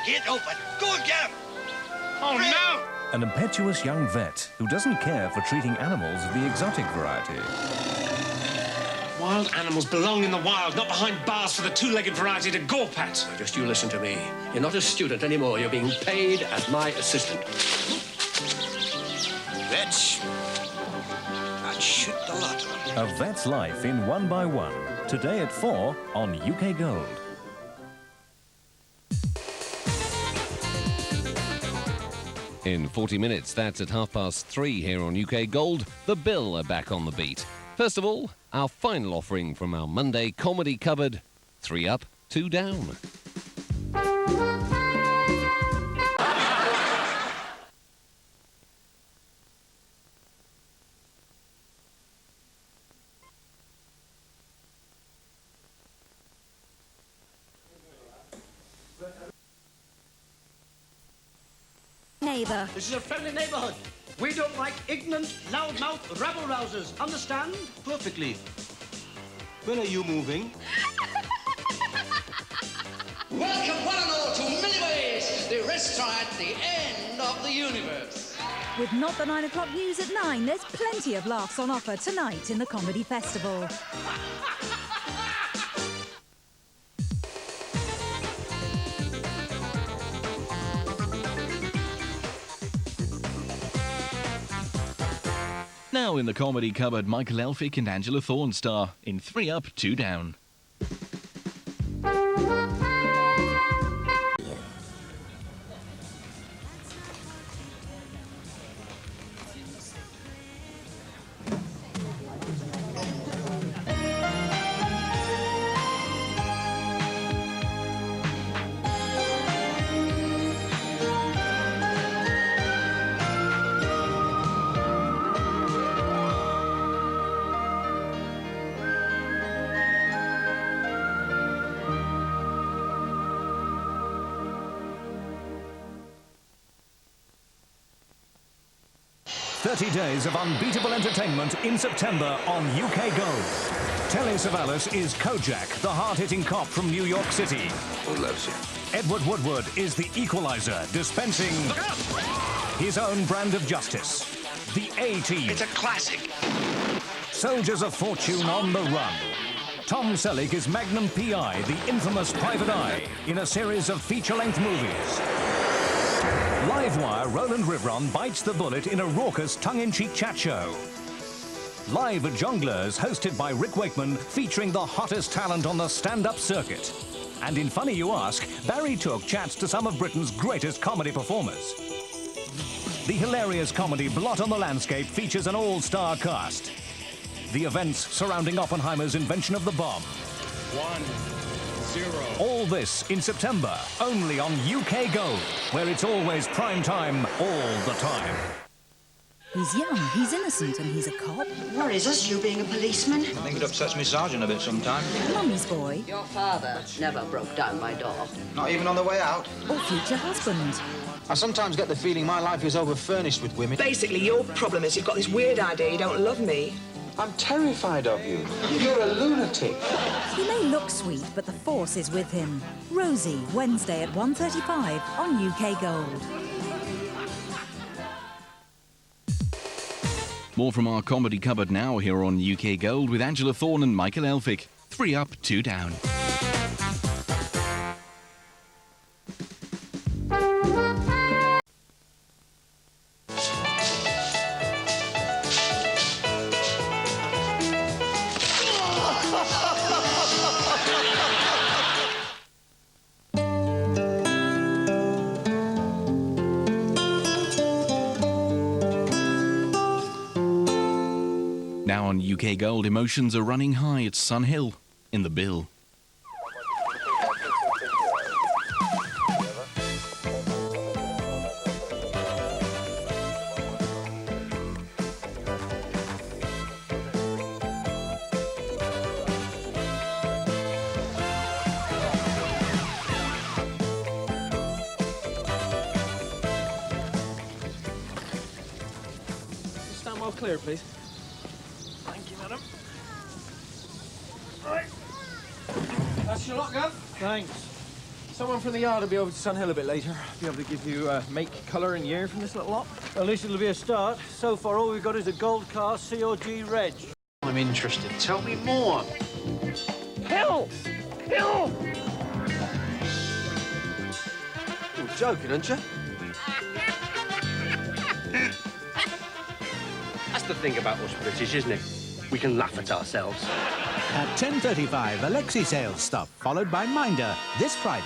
Gate open. Go and get him. Oh, no! An impetuous young vet who doesn't care for treating animals of the exotic variety. Wild animals belong in the wild, not behind bars for the two-legged variety to gawp at. Now, just you listen to me. You're not a student anymore. You're being paid as my assistant. Vets. I'd shoot the lot of them. A vet's life in One by One. Today at 4 on UK Gold. In 40 minutes, that's at 3:30 here on UK Gold. The Bill are back on the beat. First of all, our final offering from our Monday comedy cupboard. 3 up, 2 down. Neighbour. This is a friendly neighbourhood. We don't like ignorant, loudmouth rabble-rousers. Understand? Perfectly. When are you moving? Welcome one and all to Milliways, the restaurant at the end of the universe. With not the 9 o'clock news at 9, there's plenty of laughs on offer tonight in the Comedy Festival. Now in the comedy cupboard, Michael Elphick and Angela Thorne star in 3 up, 2 down. "30 days of unbeatable entertainment in September on UK Gold. Telly Savalas is Kojak, the hard-hitting cop from New York City. Who loves you? Edward Woodward is the equalizer, dispensing his own brand of justice. The A-Team. It's a classic. Soldiers of Fortune on the run. Tom Selleck is Magnum P.I., the infamous private eye, in a series of feature-length movies. Livewire, Roland Rivron bites the bullet in a raucous tongue-in-cheek chat show. Live at Jongleurs, hosted by Rick Wakeman, featuring the hottest talent on the stand-up circuit. And in Funny You Ask, Barry Took chats to some of Britain's greatest comedy performers. The hilarious comedy Blot on the Landscape features an all-star cast. The events surrounding Oppenheimer's invention of the bomb. 1-0. All this in September, only on UK Gold, where it's always prime time, all the time. He's young, he's innocent, and he's a cop. Worries us, you being a policeman. I think it upsets me sergeant a bit sometimes. Mummy's boy. Your father never broke down my door. Not even on the way out. Or future husband. I sometimes get the feeling my life is over-furnished with women. Basically, your problem is you've got this weird idea you don't love me. I'm terrified of you. You're a lunatic. He may look sweet, but the force is with him. Rosie, Wednesday at 1:35 on UK Gold. More from our comedy cupboard now here on UK Gold with Angela Thorne and Michael Elphick. 3 up, 2 down. Now on UK Gold, emotions are running high at Sun Hill in the Bill. Stand well clear, please. Thank you, madam. Right. That's your lot, Gav. Thanks. Someone from the yard will be over to Sun Hill a bit later. Be able to give you make, colour and year from this little lot. Well, at least it'll be a start. So far, all we've got is a gold car COG reg. I'm interested. Tell me more. Hill! Hill! You're joking, aren't you? That's the thing about us British, isn't it? We can laugh at ourselves. At 10:35, Alexi sales stuff, followed by Minder, this Friday.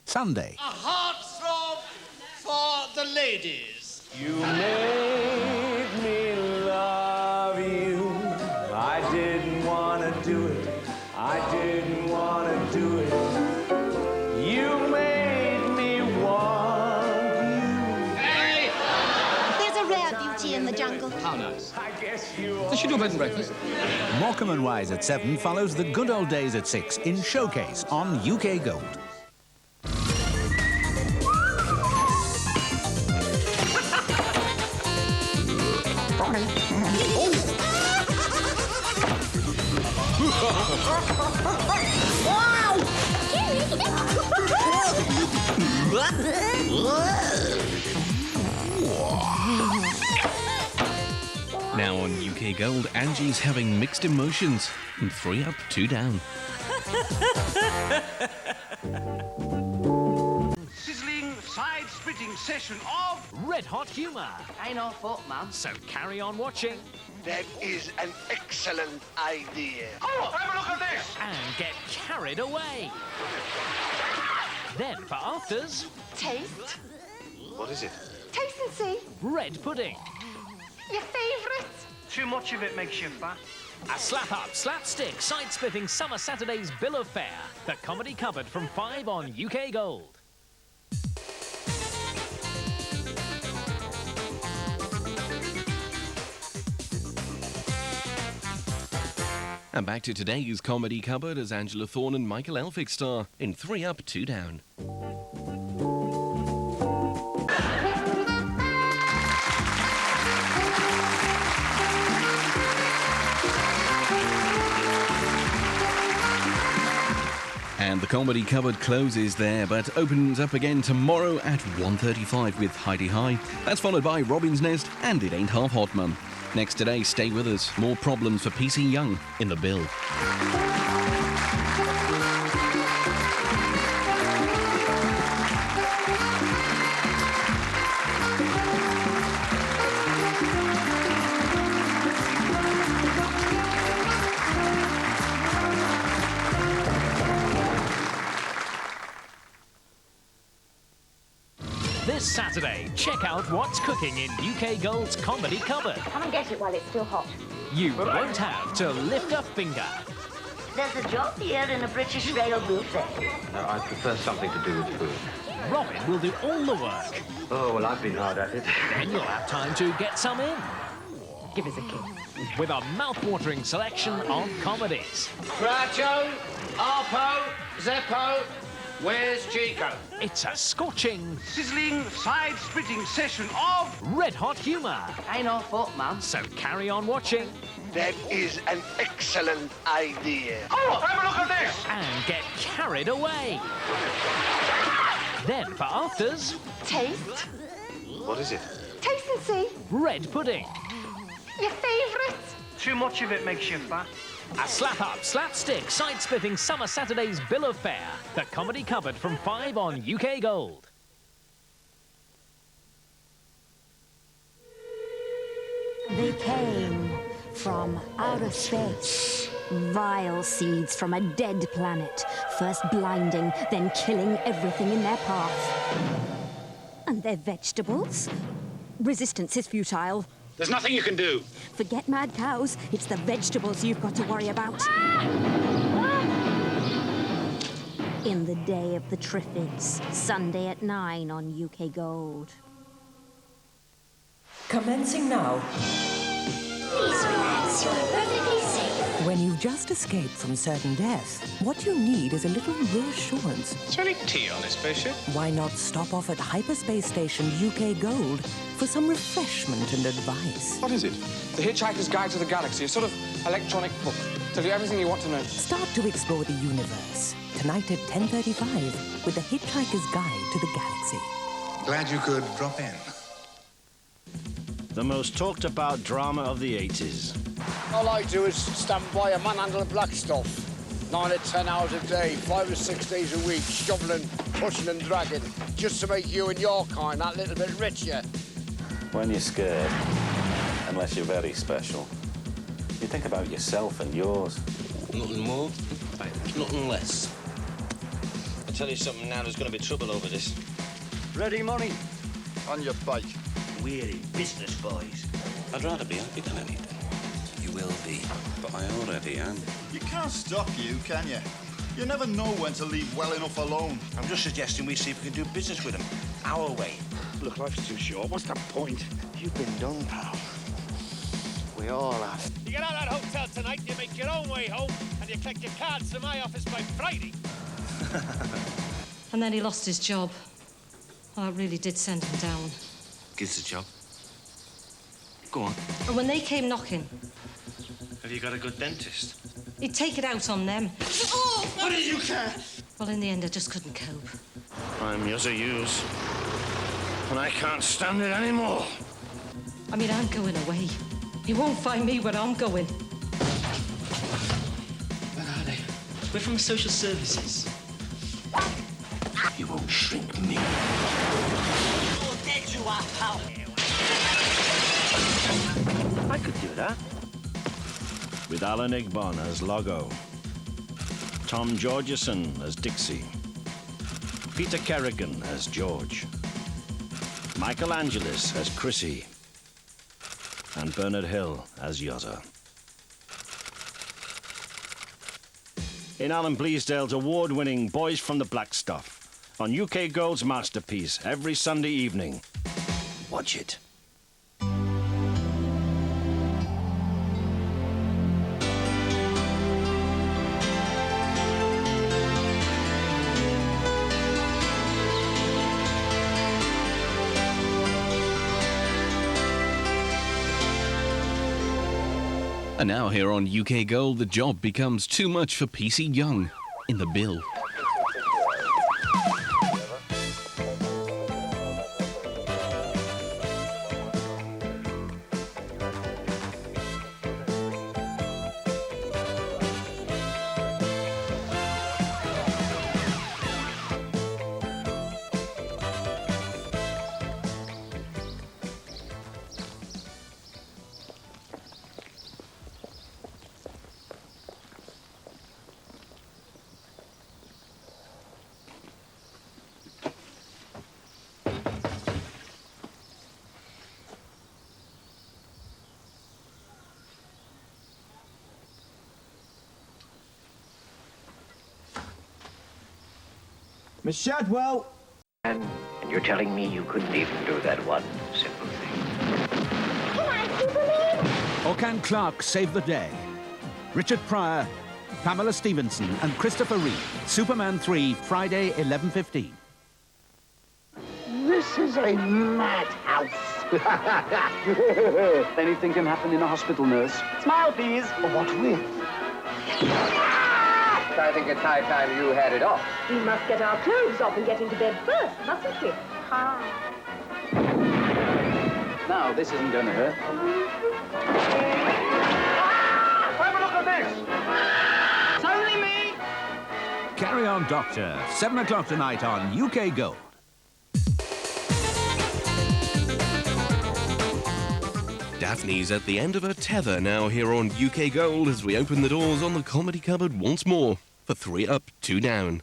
Sunday. A heartthrob for the ladies. You made me love you. I didn't want to do it. I didn't want to do it. You made me want you. Hey! There's a rare beauty in the jungle. How nice. I guess you Does she do bed and breakfast? Morecambe and Wise at 7 follows the good old days at 6 in Showcase on UK Gold. Now on UK Gold, Angie's having mixed emotions. 3 up, 2 down. Sizzling, side-splitting session of... Red hot humour. Ain't our fault, ma'am. So carry on watching That is an excellent idea. Oh, have a look at this! and get carried away. Then for afters, Taste. What is it? Taste and see. bread pudding. Your favourite. Too much of it makes you fat. A slap-up, slapstick, side-splitting summer Saturday's bill of fare. The comedy cupboard from 5 on UK Gold. And back to today's comedy cupboard as Angela Thorne and Michael Elphick star in 3 up, 2 down. And the comedy cupboard closes there, but opens up again tomorrow at 1:35 with Heidi High. That's followed by Robin's Nest and It Ain't Half Hot Mum. Next today, stay with us. More problems for PC Young in the bill. This Saturday, check out what's cooking in UK Gold's comedy cupboard. Come and get it while it's still hot. You won't have to lift a finger. There's a job here in a British Rail buffet. I prefer something to do with food. Robin will do all the work. Oh, well, I've been hard at it. Then you'll have time to get some in. Give us a kiss. With a mouth-watering selection of comedies. Groucho, Harpo, Zeppo, where's Chico? It's a scorching, Sizzling, side-splitting session of... red hot humour. Ain't our fault, ma'am. So carry on watching That is an excellent idea. Oh, have a look at this! and get carried away. Then for afters, Taste. What is it? Taste and see. bread pudding. Your favourite. Too much of it makes you fat. A slap-up, slapstick, side-splitting summer Saturday's bill of fare. The comedy cupboard from 5 on UK Gold. They came from outer space. Vile seeds from a dead planet, first blinding, then killing everything in their path. And they're vegetables? Resistance is futile. There's nothing you can do. Forget mad cows, it's the vegetables you've got to worry about. In the Day of the Triffids, Sunday at 9 on UK Gold. Commencing now. Please relax, you are perfectly safe. When you've just escaped from certain death, what you need is a little reassurance. Is there any tea on this spaceship? Why not stop off at Hyperspace Station UK Gold for some refreshment and advice? What is it? The Hitchhiker's Guide to the Galaxy, a sort of electronic book. Tell you everything you want to know. Start to explore the universe. Tonight at 10:35 with the Hitchhiker's Guide to the Galaxy. Glad you could drop in. The most talked about drama of the 80s. All I do is stand by a manhandle of black stuff. 9 or 10 hours a day, 5 or 6 days a week, shoveling, pushing and dragging, just to make you and your kind that little bit richer. When you're scared, unless you're very special, you think about yourself and yours. Nothing more, nothing less. I tell you something now, there's going to be trouble over this. Ready, money? On your bike. We're in business, boys. I'd rather be happy than anything. You will be. But I already am. You can't stop you, can you? You never know when to leave well enough alone. I'm just suggesting we see if we can do business with him. Our way. Look, life's too short. What's the point? You've been done, pal. We all have. You get out of that hotel tonight, you make your own way home, and you collect your cards to my office by Friday. And then he lost his job. Well, that really did send him down. Gives the job. Go on. And when they came knocking, Have you got a good dentist? he'd take it out on them. Oh, what did you care? Well, in the end, I just couldn't cope. I'm yours or use. And I can't stand it anymore. I mean, I'm going away. He won't find me when I'm going. Where are they? We're from social services. You won't shrink me. You're dead, you are, pal. I could do that. With Alan Igbon as Logo, Tom Georgeson as Dixie, Peter Kerrigan as George, Michael Angelis as Chrissy, and Bernard Hill as Yoza. In Alan Bleasdale's award-winning Boys from the Black Stuff, on UK Gold's Masterpiece every Sunday evening. Watch it. And now here on UK Gold, the job becomes too much for PC Young in the bill. Miss Shadwell! And you're telling me you couldn't even do that one simple thing? Or can Clark save the day? Richard Pryor, Pamela Stevenson and Christopher Reeve. Superman 3, Friday, 11:15. This is a madhouse. Anything can happen in a hospital, nurse. Smile, please. What with? I think it's high time you had it off. We must get our clothes off and get into bed first, mustn't we? Now, this isn't going to hurt. Have a look at this. It's only me. Carry On Doctor, 7 o'clock tonight on UK Gold. Daphne's at the end of her tether now here on UK Gold as we open the doors on the comedy cupboard once more for 3 up, 2 down.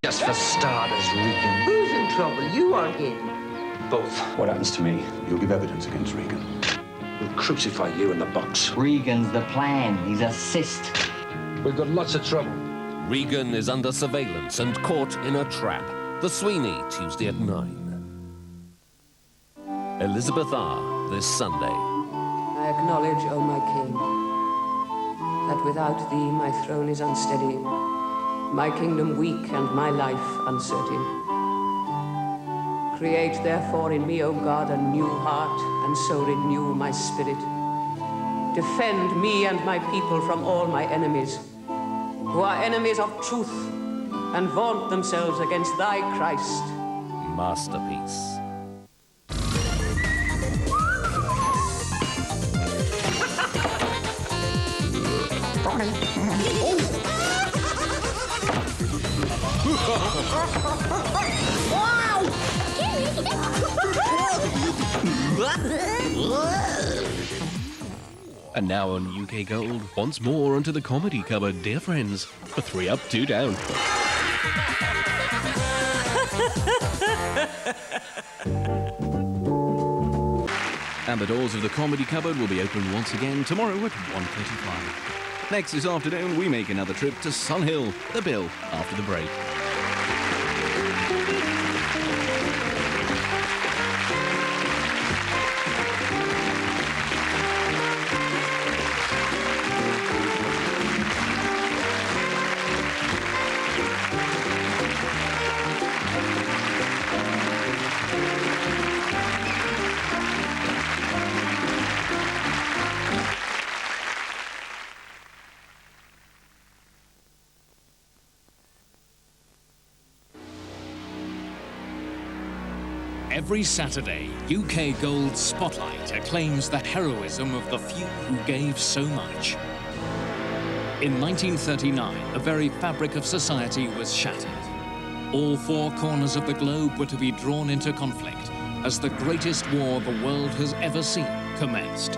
Just for starters, Regan. Who's in trouble, you or him? Both. What happens to me? You'll give evidence against Regan. We'll crucify you in the box. Regan's the plan. He's a cyst. We've got lots of trouble. Regan is under surveillance and caught in a trap. The Sweeney, Tuesday at 9. Elizabeth R., this Sunday. I acknowledge, O my king, that without thee my throne is unsteady, my kingdom weak and my life uncertain. Create therefore in me, O God, a new heart, and so renew my spirit. Defend me and my people from all my enemies, who are enemies of truth, and vaunt themselves against thy Christ. Masterpiece. And now on UK Gold, once more onto the comedy cupboard, dear friends, for 3 up, 2 down. And the doors of the comedy cupboard will be open once again tomorrow at 1:35. Next this afternoon, we make another trip to Sunhill, the Bill, after the break. Every Saturday, UK Gold Spotlight acclaims the heroism of the few who gave so much. In 1939, the very fabric of society was shattered. All 4 corners of the globe were to be drawn into conflict as the greatest war the world has ever seen commenced.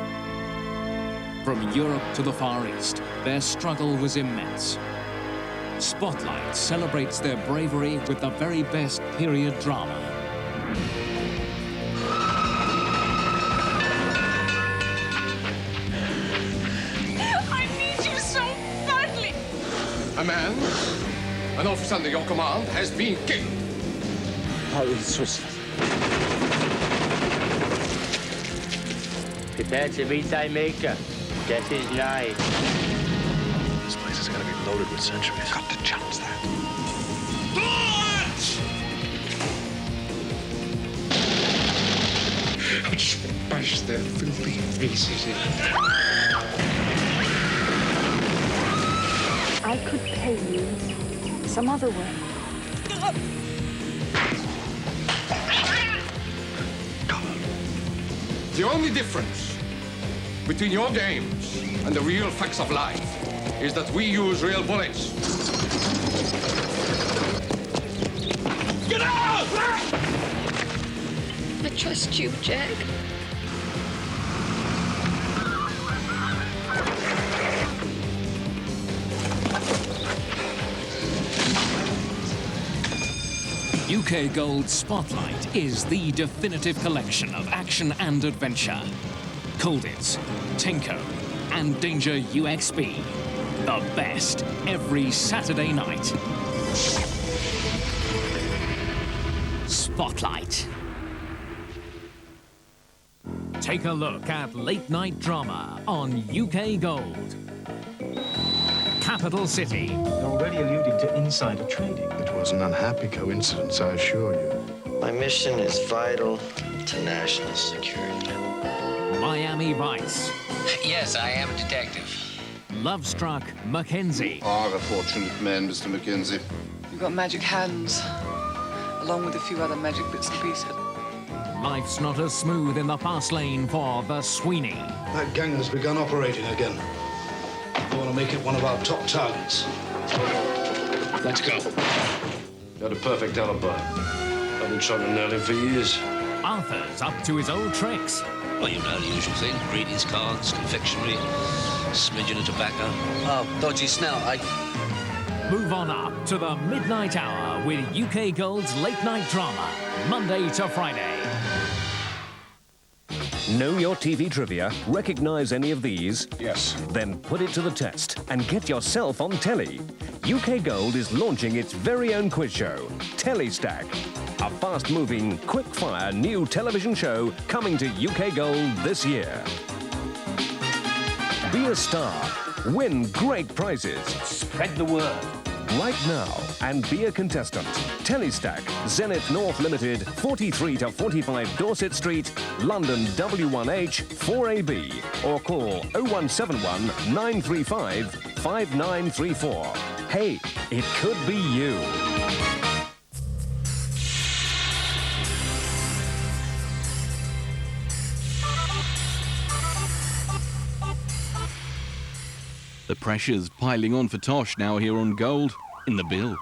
From Europe to the Far East, their struggle was immense. Spotlight celebrates their bravery with the very best period drama. A man, an officer under your command, has been killed. How is Switzerland? Prepare to meet thy maker. Death is nigh. This place is going to be loaded with sentries. Got to challenge that. I'll just bash their filthy faces in. I could pay you some other way. The only difference between your games and the real facts of life is that we use real bullets. Get out! I trust you, Jack. UK Gold Spotlight is the definitive collection of action and adventure. Colditz, Tinko, and Danger UXB. The best every Saturday night. Spotlight. Take a look at late night drama on UK Gold. Capital City. Already alluding to insider trading. It was an unhappy coincidence, I assure you. My mission is vital to national security. Miami Vice. Yes, I am a detective. Lovestruck Mackenzie. Are a fortunate man, Mr. Mackenzie. You've got magic hands, along with a few other magic bits and pieces. Life's not as smooth in the fast lane for the Sweeney. That gang has begun operating again. We want to make it one of our top targets. Let's go. Got a perfect alibi. I've been trying to nail him for years. Arthur's up to his old tricks. Well, you know the usual thing. Greetings cards, confectionery, smidgen of tobacco. Oh, dodgy snout, Move on up to the midnight hour with UK Gold's late night drama, Monday to Friday. Know your TV trivia? Recognize any of these? Yes. Then put it to the test and get yourself on telly. UK Gold is launching its very own quiz show, Tellystack. A fast-moving, quick-fire new television show coming to UK Gold this year. Be a star. Win great prizes. Spread the word. right now and be a contestant. Tellystack, Zenith North Limited, 43 to 45 Dorset Street, London W1H 4AB, or call 0171 935 5934. Hey, it could be you. The pressure's piling on for Tosh now here on Gold in the Bill.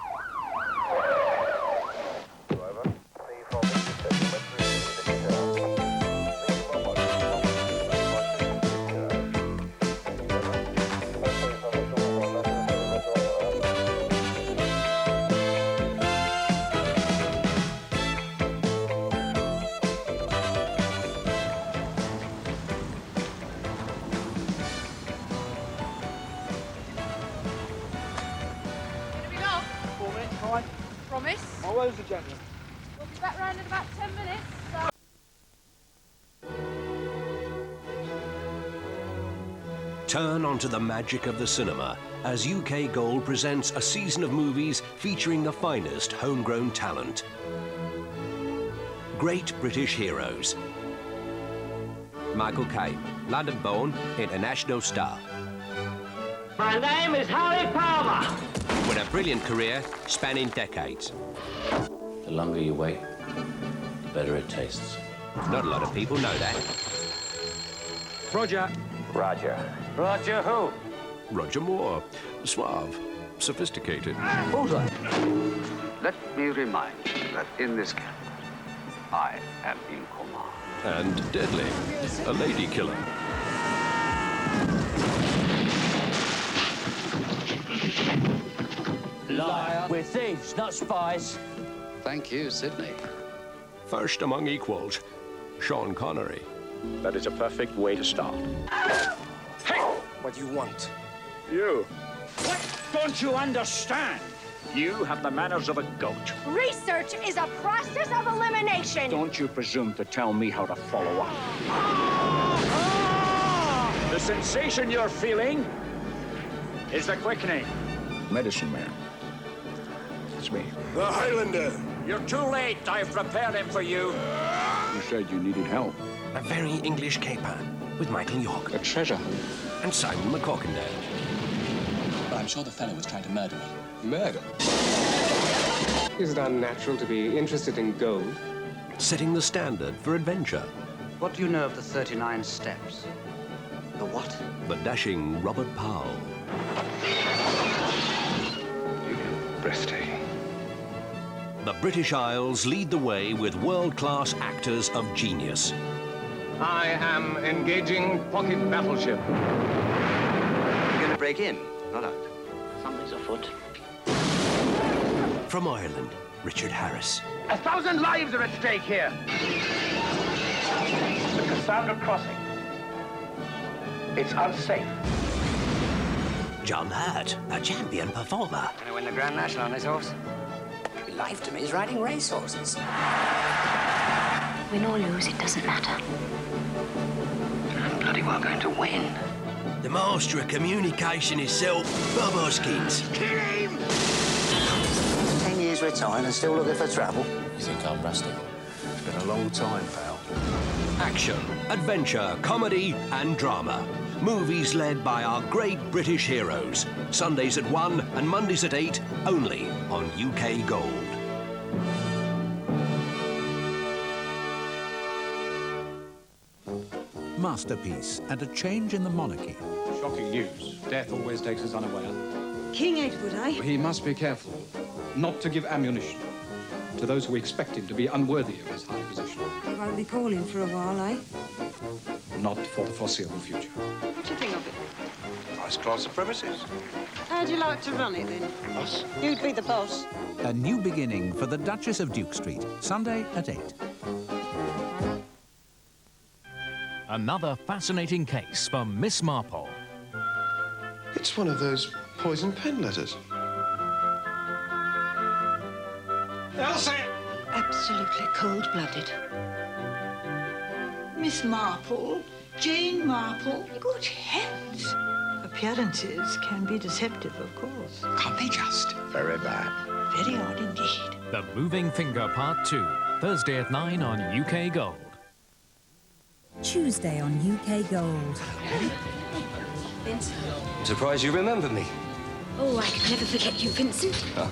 Promise? My word's a gentleman. We'll be back round in about 10 minutes. So... Turn onto the magic of the cinema as UK Gold presents a season of movies featuring the finest homegrown talent. Great British heroes. Michael Caine, London-born, international star. My name is Harry Palmer. With a brilliant career spanning decades. The longer you wait, the better it tastes. Not a lot of people know that. Roger. Roger. Roger who? Roger Moore. Suave. Sophisticated. Order. Let me remind you that in this camp, I am in command. And deadly. A lady killer. Liar. We're thieves, not spies. Thank you, Sydney. First among equals, Sean Connery. That is a perfect way to start. Hey! What do you want? You. What don't you understand? You have the manners of a goat. Research is a process of elimination. Don't you presume to tell me how to follow up. The sensation you're feeling is the quickening. Medicine man. It's me. The Highlander. You're too late. I've prepared him for you. You said you needed help. A very English caper with Michael York. A treasure. And Simon McCorkindale. But I'm sure the fellow was trying to murder me. Murder? Is it unnatural to be interested in gold? Setting the standard for adventure. What do you know of the 39 steps? The what? The dashing Robert Powell. Breathtaking. The British Isles lead the way with world-class actors of genius. I am engaging pocket battleship. You're going to break in, not out. Something's afoot. From Ireland, Richard Harris. 1,000 lives are at stake here. The Cassandra Crossing. It's unsafe. John Hurt, a champion performer. Gonna win the Grand National on this horse. Life to me is riding racehorses. Win or lose, it doesn't matter. I'm bloody well going to win. The master of communication itself, Bob Hoskins. Kill him! 10 years retired and still looking for trouble. You think I'm rusty? It's been a long time, pal. Action, adventure, comedy and drama. Movies led by our great British heroes. Sundays at 1 and Mondays at 8, only on UK Gold. Masterpiece and a change in the monarchy. Shocking news. Death always takes us unaware. King Edward, eh? He must be careful not to give ammunition to those who expect him to be unworthy of his high position. You won't be calling for a while, eh? Not for the foreseeable future. What do you think of it? Nice class of premises. How'd you like to run it, then? Us? You'd be the boss. A new beginning for the Duchess of Duke Street, Sunday at 8. Another fascinating case for Miss Marple. It's one of those poison pen letters. Elsie! Absolutely cold-blooded. Miss Marple? Jane Marple? Good heavens! A Appearances can be deceptive, of course. Can't they just? Very bad. Very odd indeed. The Moving Finger Part 2, Thursday at 9 on UK Gold. Tuesday on UK Gold. Vincent. Surprised you remember me. Oh, I could never forget you, Vincent. Oh.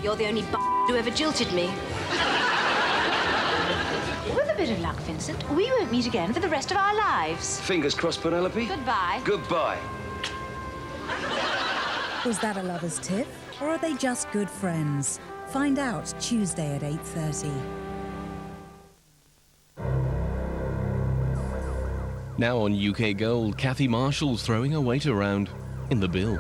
You're the only who ever jilted me. With a bit of luck, Vincent, we won't meet again for the rest of our lives. Fingers crossed, Penelope. Goodbye. Goodbye. Was that a lover's tip? Or are they just good friends? Find out Tuesday at 8:30. Now on UK Gold, Kathy Marshall's throwing her weight around in the bill.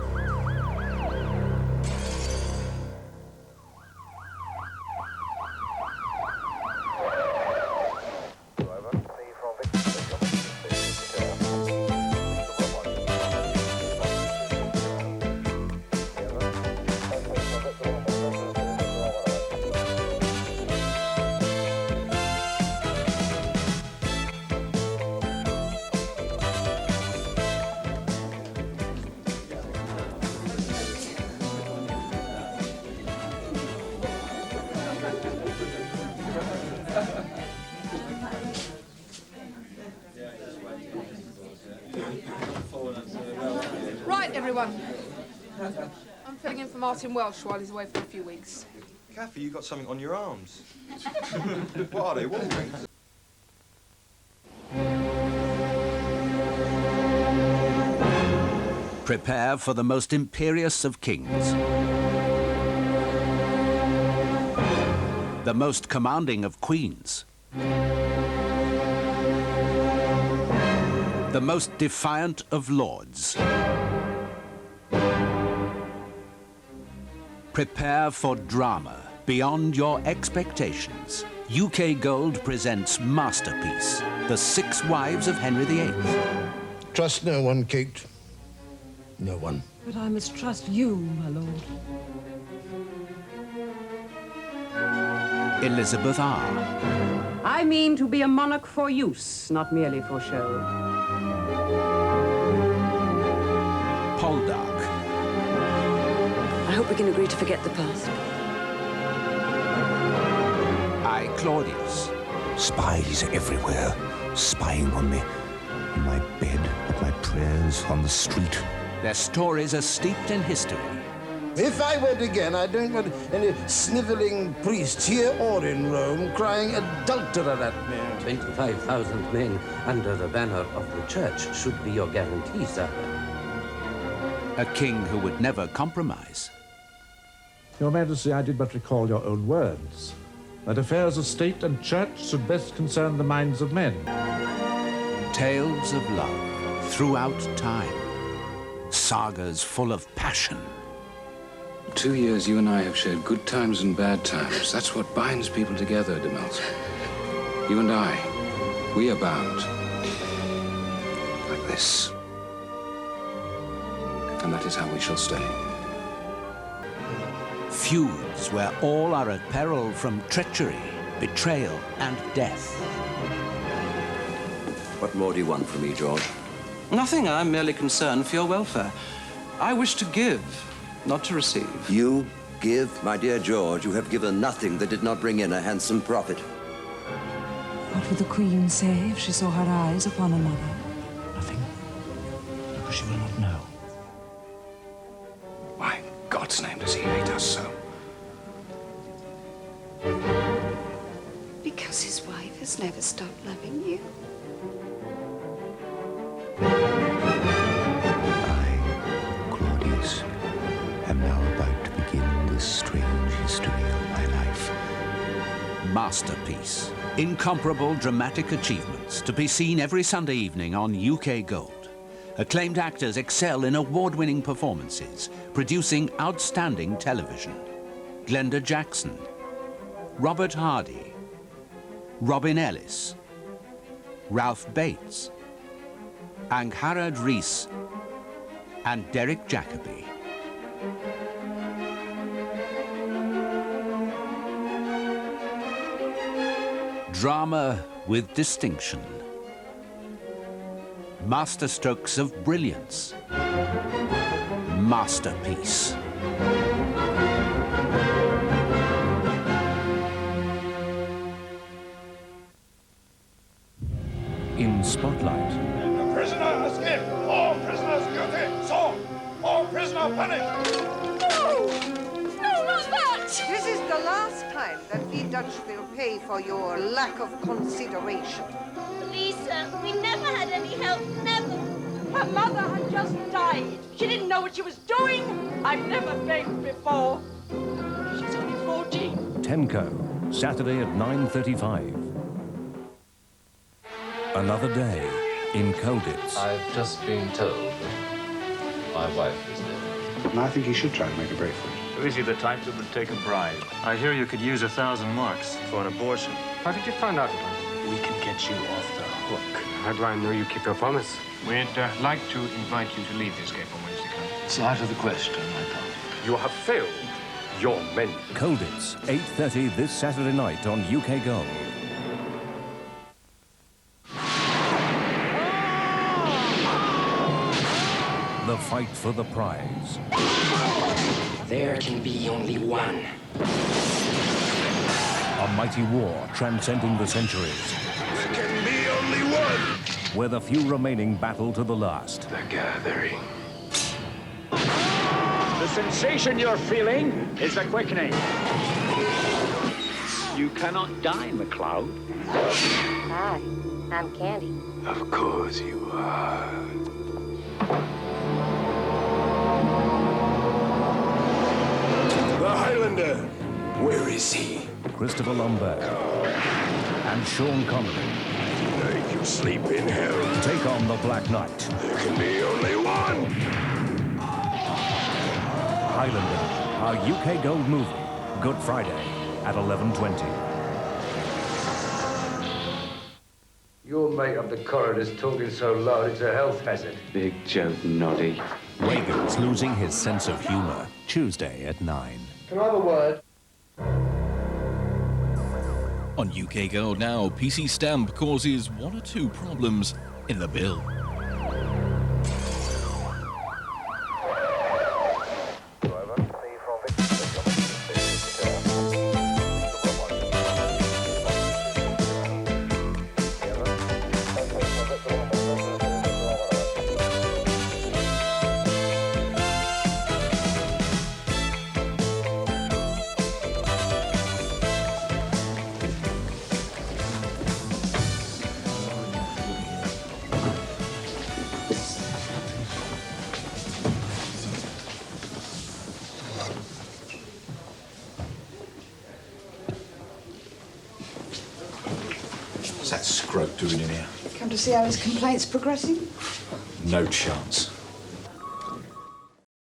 Right, everyone. I'm filling in for Martin Welsh while he's away for a few weeks. Kathy, you got something on your arms. What are they? Wall rings? Prepare for the most imperious of kings. The most commanding of queens. The most defiant of lords. Prepare for drama beyond your expectations. UK Gold presents Masterpiece, The Six Wives of Henry VIII. Trust no one, Kate. No one. But I must trust you, my lord. Elizabeth R. I mean to be a monarch for use, not merely for show. Poldark. I hope we can agree to forget the past. I, Claudius. Spies everywhere, spying on me. In my bed, at my prayers, on the street. Their stories are steeped in history. If I wed again, I don't want any sniveling priests here or in Rome crying adulterer at me. 25,000 men under the banner of the church should be your guarantee, sir. A king who would never compromise. Your Majesty, I did but recall your own words, that affairs of state and church should best concern the minds of men. Tales of love throughout time. Sagas full of passion. 2 years you and I have shared good times and bad times. That's what binds people together, de Melzer. You and I, we are bound. Like this. And that is how we shall stay. Feuds where all are at peril from treachery, betrayal, and death. What more do you want from me, George? Nothing. I'm merely concerned for your welfare. I wish to give, not to receive. You give? My dear George, you have given nothing that did not bring in a handsome profit. What would the Queen say if she saw her eyes upon another? Nothing. Because she will not know. Why in God's name does he hate us so? Because his wife has never stopped loving you. Claudius, am now about to begin this strange history of my life. Masterpiece. Incomparable dramatic achievements to be seen every Sunday evening on UK Gold. Acclaimed actors excel in award-winning performances, producing outstanding television. Glenda Jackson, Robert Hardy, Robin Ellis, Ralph Bates, Angharad Rees, and Derek Jacobi. Drama with distinction. masterstrokes of brilliance. Masterpiece. In Spotlight. The prisoner escaped! All prisoners guilty! So, all prisoner punished! No! No, not that! This is the last time that we Dutch will pay for your lack of consideration. Lisa, we never had any help, never. Her mother had just died. She didn't know what she was doing. I've never begged before. She's only 14. Tenko, Saturday at 9:35. Another day in Colditz. I've just been told that my wife is dead. And I think he should try to make a break for it. Is he the type that would take a bribe? I hear you could use 1,000 marks for an abortion. How did you find out about it? We can get you off the hook. How do I know you keep your promise? We'd like to invite you to leave the escape on Wednesday coming. It's out of the question, I can't. You have failed your men. Colditz, 8:30 this Saturday night on UK Gold. The fight for the prize. There can be only one. A mighty war transcending the centuries. There can be only one! Where the few remaining battle to the last. The gathering. The sensation you're feeling is the quickening. You cannot die, McCloud. Hi, I'm Candy. Of course you are. The Highlander. Where is he? Christopher Lambert and Sean Connery. Make you sleep in hell. Take on the Black Knight. There can be only one. Highlander, our UK Gold movie. Good Friday at 11:20. Your mate up the corridor's talking so loud it's a health hazard. Big joke, Noddy. Reagan's losing his sense of humor. Tuesday at 9. Can I have a word? On UK Gold now, PC Stamp causes one or two problems in the bill. What's that scrope doing in here? Come to see how his complaint's progressing? No chance.